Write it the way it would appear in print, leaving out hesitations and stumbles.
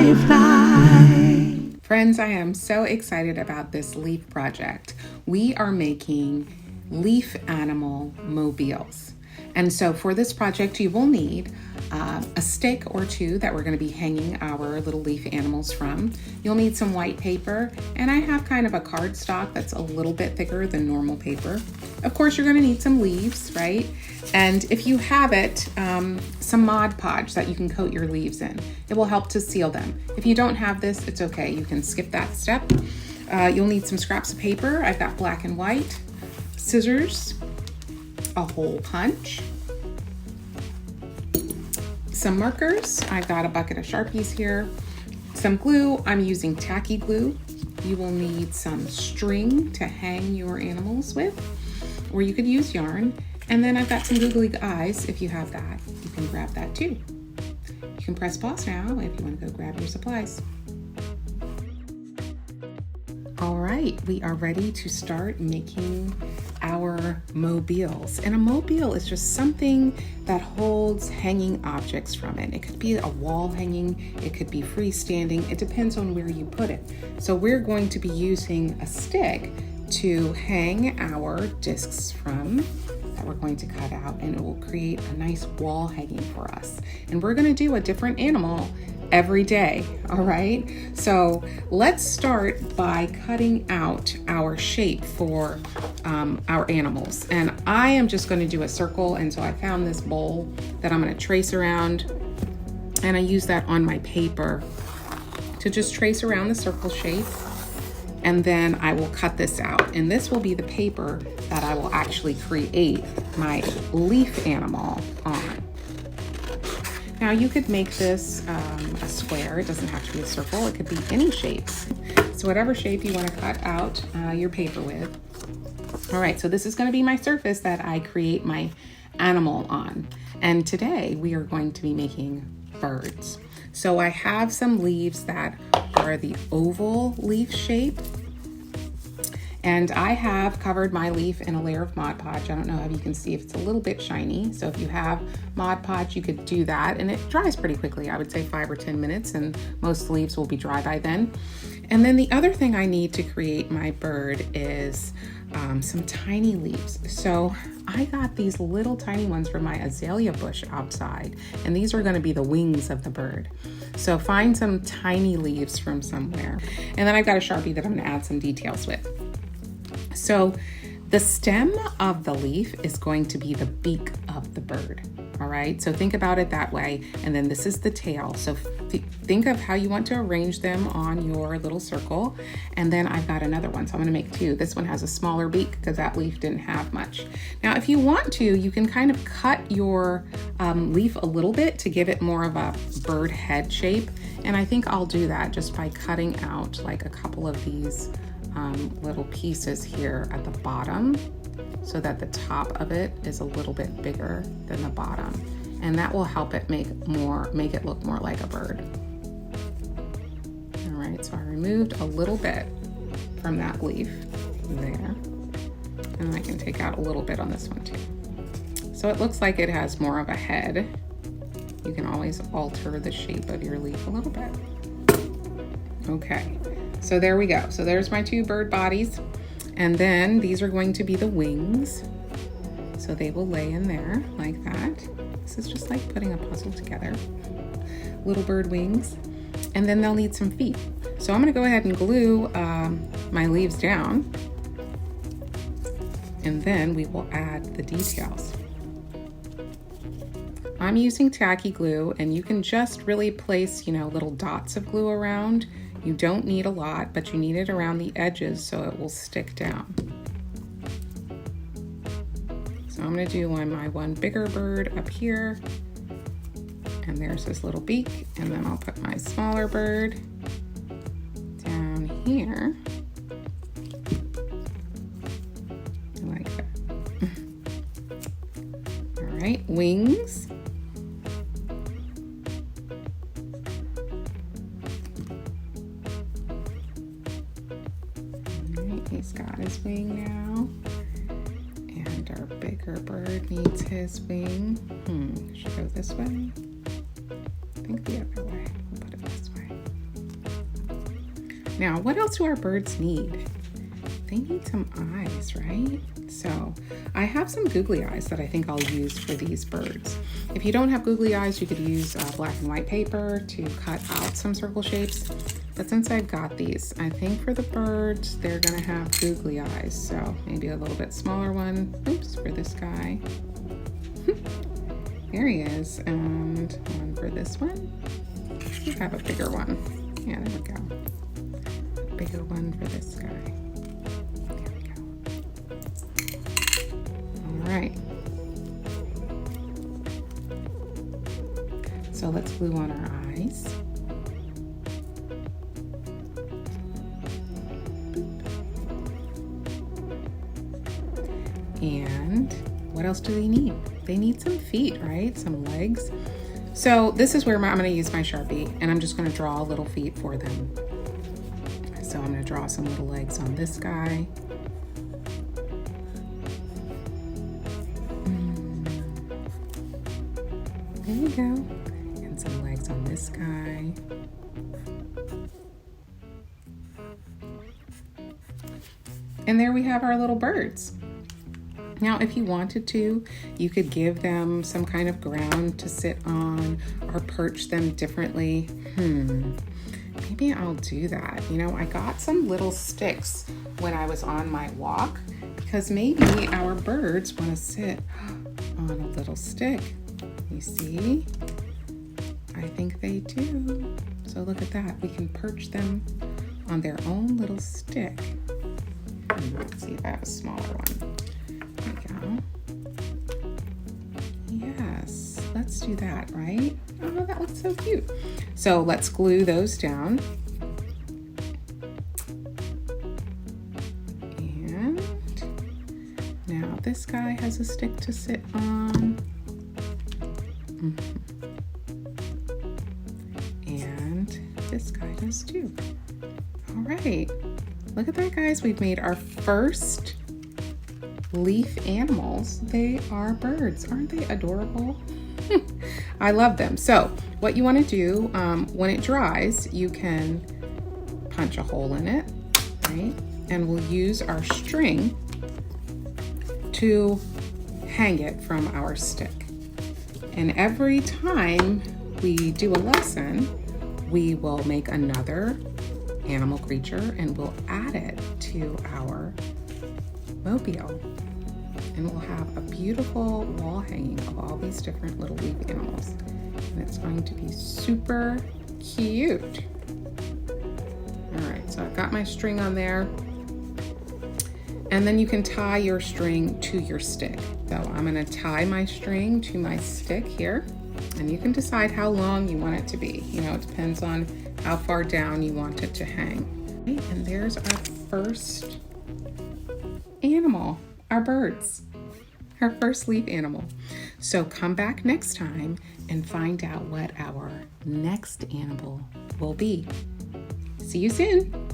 Firefly. Friends, I am so excited about this leaf project. We are making leaf animal mobiles. And so for this project, you will need a stick or two that we're going to be hanging our little leaf animals from. You'll need some white paper, and I have kind of a cardstock that's a little bit thicker than normal paper. Of course, you're going to need some leaves, right? And if you have it, some Mod Podge that you can coat your leaves in. It will help to seal them. If you don't have this, it's okay. You can skip that step. You'll need some scraps of paper. I've got black and white, scissors, a hole punch, some markers. I've got a bucket of Sharpies here, some glue. I'm using tacky glue. You will need some string to hang your animals with, or you could use yarn. And then I've got some googly eyes. If you have that, you can grab that too. You can press pause now if you want to go grab your supplies. All right, we are ready to start making our mobiles. And a mobile is just something that holds hanging objects from it. It could be a wall hanging, it could be freestanding. It depends on where you put it. So we're going to be using a stick to hang our discs from that we're going to cut out, and it will create a nice wall hanging for us. And we're going to do a different animal every day, all right? So let's start by cutting out our shape for our animals. And I am just going to do a circle, and so I found this bowl that I'm going to trace around, and I use that on my paper to just trace around the circle shape. And then I will cut this out, and this will be the paper that I will actually create my leaf animal on. Now you could make this a square. It doesn't have to be a circle. It could be any shape. So whatever shape you want to cut out your paper with. All right, so this is going to be my surface that I create my animal on. And today we are going to be making birds. So I have some leaves that are the oval leaf shape. And I have covered my leaf in a layer of Mod Podge. I don't know if you can see if it's a little bit shiny. So if you have Mod Podge, you could do that. And it dries pretty quickly. I would say 5 or 10 minutes, and most leaves will be dry by then. And then the other thing I need to create my bird is some tiny leaves. So I got these little tiny ones from my azalea bush outside, and these are going to be the wings of the bird. So find some tiny leaves from somewhere. And then I've got a Sharpie that I'm going to add some details with. So the stem of the leaf is going to be the beak of the bird. All right, so think about it that way. And then this is the tail. So think of how you want to arrange them on your little circle. And then I've got another one, so I'm gonna make two. This one has a smaller beak because that leaf didn't have much. Now, if you want to, you can kind of cut your leaf a little bit to give it more of a bird head shape. And I think I'll do that just by cutting out like a couple of these little pieces here at the bottom, so that the top of it is a little bit bigger than the bottom, and that will help it make it look more like a bird. All right, so I removed a little bit from that leaf there, and I can take out a little bit on this one too. So it looks like it has more of a head. You can always alter the shape of your leaf a little bit. Okay, so there we go. So there's my two bird bodies. And then these are going to be the wings. So they will lay in there like that. This is just like putting a puzzle together. Little bird wings. And then they'll need some feet. So I'm gonna go ahead and glue my leaves down. And then we will add the details. I'm using tacky glue, and you can just really place, little dots of glue around. You don't need a lot, but you need it around the edges so it will stick down. So I'm gonna do my one bigger bird up here, and there's his little beak, and then I'll put my smaller bird down here, like that. All right, wings. He's got his wing now, and our bigger bird needs his wing. Should I go this way? I think the other way. We'll put it this way. Now, what else do our birds need? They need some eyes, right? So I have some googly eyes that I think I'll use for these birds. If you don't have googly eyes, you could use black and white paper to cut out some circle shapes. But since I've got these, I think for the birds, they're gonna have googly eyes. So maybe a little bit smaller one. Oops, for this guy. There he is. And one for this one. We have a bigger one. Yeah, there we go. Bigger one for this guy. There we go. All right. So let's glue on our eyes. And what else do they need? They need some feet, right? Some legs. So this is where I'm going to use my Sharpie, and I'm just going to draw little feet for them. So I'm going to draw some little legs on this guy. There we go. And some legs on this guy. And there we have our little birds. Now, if you wanted to, you could give them some kind of ground to sit on or perch them differently. Maybe I'll do that. You know, I got some little sticks when I was on my walk because maybe our birds want to sit on a little stick. You see? I think they do. So look at that. We can perch them on their own little stick. Let's see if I have a smaller one. There we go. Yes, let's do that, right? Oh, that looks so cute. So let's glue those down. And now this guy has a stick to sit on. And this guy does too. All right, look at that, guys. We've made our first leaf animals. They are birds. Aren't they adorable? I love them. So what you want to do when it dries, you can punch a hole in it, right? And we'll use our string to hang it from our stick. And every time we do a lesson, we will make another animal creature and we'll add it to our mobile. And we'll have a beautiful wall hanging of all these different little leaf animals. And it's going to be super cute. All right, so I've got my string on there. And then you can tie your string to your stick. So I'm gonna tie my string to my stick here, and you can decide how long you want it to be. You know, it depends on how far down you want it to hang. Okay, and there's our first animal, our birds, our first leaf animal. So come back next time and find out what our next animal will be. See you soon.